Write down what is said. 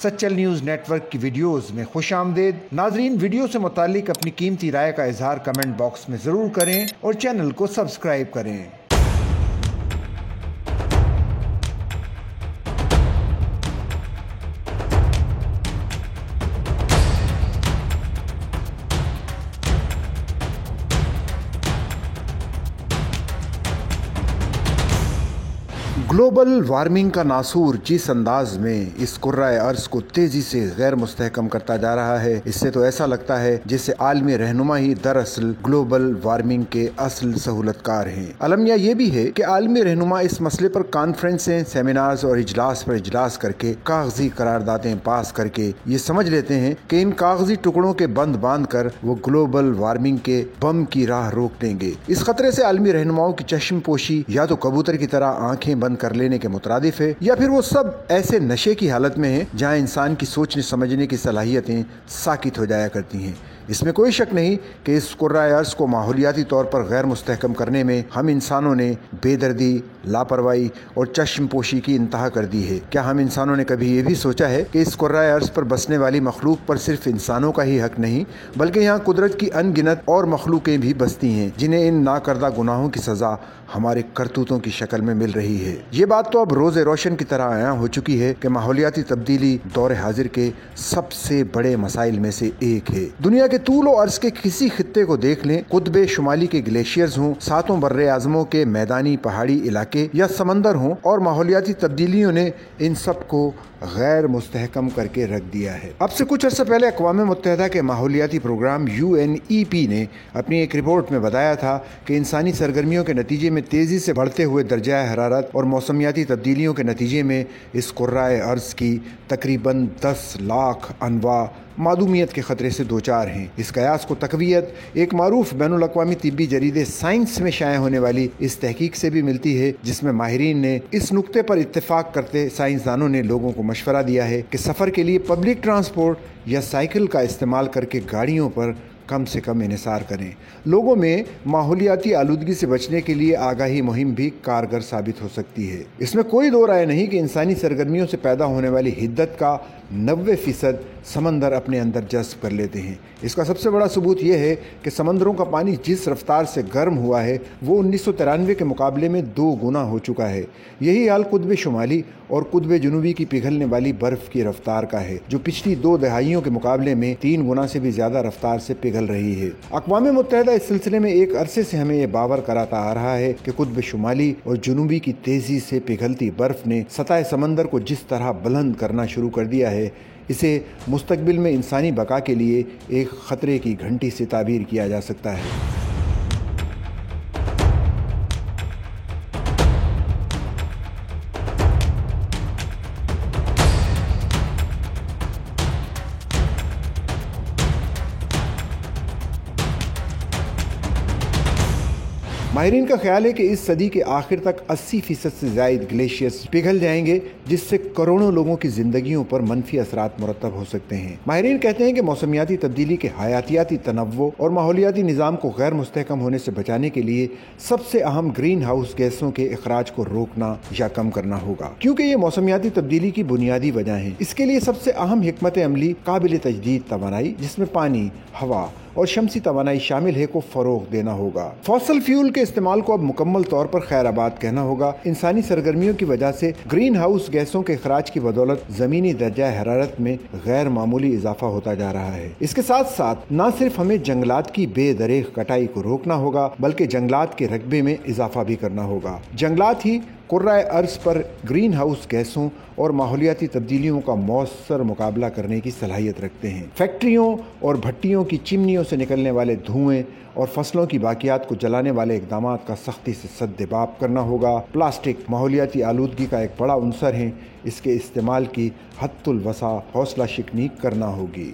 Sachal news network की videos में खुश आमदेद। नाजरीन, वीडियो से मुतालिक अपनी कीमती राय का इजहार कमेंट बॉक्स में ज़रूर करें और चैनल को सब्सक्राइब करें। ग्लोबल वार्मिंग का नासूर जिस अंदाज में इस कुर्राए अर्ज को तेजी से गैर मुस्तहकम करता जा रहा है, इससे तो ऐसा लगता है जैसे आलमी रहनुमा ही दरअसल ग्लोबल वार्मिंग के असल सहूलतकार हैं। अलमिया ये भी है कि आलमी रहनुमा इस मसले पर कॉन्फ्रेंसें, सेमिनार्स और इजलास पर इजलास करके कागजी करारदादें पास करके ये समझ लेते हैं कि इन कागजी टुकड़ों के बंद बांध कर वो ग्लोबल वार्मिंग के बम की राह रोक देंगे। इस खतरे से आलमी रहनुमाओं की चश्म पोशी या तो कबूतर की तरह आंखें बंद कर लेने के मुतरादिफ है, या फिर वो सब ऐसे नशे की हालत में है जहां इंसान की सोचने समझने की सलाहियतें साकित हो जाया करती हैं। इसमें कोई शक नहीं कि इस कुर्राए अर्ज को माहौलियाती तौर पर गैर मुस्तहकम करने में हम इंसानों ने बेदर्दी, लापरवाही और चश्मपोशी की इंतहा कर दी है। क्या हम इंसानों ने कभी ये भी सोचा है कि इस कुर्राए अर्ज पर बसने वाली मखलूक पर सिर्फ इंसानों का ही हक नहीं, बल्कि यहाँ कुदरत की अनगिनत और मखलूकें भी बसती हैं जिन्हें इन नाकर्दा गुनाहों की सजा हमारे करतूतों की शक्ल में मिल रही है। ये बात तो अब रोज़े रोशन की तरह आया हो चुकी है कि माहौलियाती तब्दीली दौर हाजिर के सबसे बड़े मसाइल में से एक है। दुनिया के तूलो अर्ज के किसी खित्ते को देख लें, कुतबे शुमाली के ग्लेशियर्स हों, सातों बर्रे आज़मों के मैदानी पहाड़ी इलाके या समंदर हों, और माहौलियाती तब्दीलियों ने इन सब को गैर मुस्तहकम करके रख दिया है। अब से कुछ अर्से पहले अक़वाम मुत्तहिदा के माहौलियाती प्रोग्राम UNEP ने अपनी एक रिपोर्ट में बताया था कि इंसानी सरगर्मियों के नतीजे में तेज़ी से बढ़ते हुए दर्जा हरारत और मौसमियाती तब्दीलियों के नतीजे में इस कुर्राए अर्ज की तकरीबन 10 लाख अनवा मादूमियत के खतरे से दो चार हैं। इस कयास को तकवीयत एक मारूफ बैनुल अक़वामी तिब्बी जरीदे साइंस में शाया होने वाली इस तहकीक से भी मिलती है, जिसमें माहिरीन ने इस नुक्ते पर इत्तेफाक करते साइंसदानों ने लोगों को मशवरा दिया है कि सफ़र के लिए पब्लिक ट्रांसपोर्ट या साइकिल का इस्तेमाल करके गाड़ियों पर कम से कम इन्हिसार करें। लोगों में माहौलियाती आलूदगी से बचने के लिए आगाही मुहिम भी कारगर साबित हो सकती है। इसमें कोई दो राय नहीं कि इंसानी सरगर्मियों से पैदा होने वाली हिद्दत का 90% समंदर अपने अंदर जज्ब कर लेते हैं। इसका सबसे बड़ा सबूत यह है कि समंदरों का पानी जिस रफ्तार से गर्म हुआ है वो 1993 के मुकाबले में 2 गुना हो चुका है। यही हाल कुतबे शुमाली और कुतबे जुनूबी की पिघलने वाली बर्फ की रफ्तार का है, जो पिछली 2 दहाइयों के मुकाबले में 3 गुना से भी ज्यादा रफ्तार से पिघल रही है। अक़वाम मुत्तहिदा इस सिलसिले में एक अरसे से हमें यह बावर कराता आ रहा है कि कुतबे शुमाली और जुनूबी की तेजी से पिघलती बर्फ ने सतह समंदर को जिस तरह बुलंद करना शुरू कर दिया है, इसे मुस्तकबिल में इंसानी बका के लिए एक खतरे की घंटी से ताबीर किया जा सकता है। माहिरीन का ख्याल है कि इस सदी के आखिर तक 80% से ज़ायद ग्लेशियर्स पिघल जाएंगे, जिससे करोड़ों लोगों की जिंदगियों पर मनफी असरात मुरतब हो सकते हैं। माहिरीन कहते हैं कि मौसमियाती तब्दीली के हयातियाती तनव्वुर और माहौलियाती निज़ाम को गैर मुस्तहकम होने से बचाने के लिए सबसे अहम ग्रीन हाउस गैसों के इखराज को रोकना या कम करना होगा, क्योंकि ये मौसमियाती तब्दीली की बुनियादी वजह है। इसके लिए सबसे अहम हिकमत अमली काबिल तजदीद तवानाई, जिसमें पानी, हवा और शमसी तवानाई शामिल है, को फरोग देना होगा। फॉसल फ्यूल के इस्तेमाल को अब मुकम्मल तौर पर खैराबाद कहना होगा। इंसानी सरगर्मियों की वजह से ग्रीन हाउस गैसों के इखराज की बदौलत जमीनी दर्जा हरारत में गैर मामूली इजाफा होता जा रहा है। इसके साथ साथ न सिर्फ हमें जंगलात की बेदरेख कटाई को रोकना होगा, बल्कि जंगलात के रकबे में इजाफा भी करना होगा। जंगलात ही कुर्राए अर्ज पर ग्रीन हाउस गैसों और माहौलियाती तब्दीलियों का मौसर मुकाबला करने की सलाहियत रखते हैं। फैक्ट्रियों और भट्टियों की चिमनियों से निकलने वाले धुएं और फसलों की बाकियात को जलाने वाले इक़दाम का सख्ती से सद्देबाब करना होगा। प्लास्टिक माहौलियाती आलूदगी का एक बड़ा अंसर है, इसके इस्तेमाल की हद्दुल वसा हौसला शिकनी करना होगी।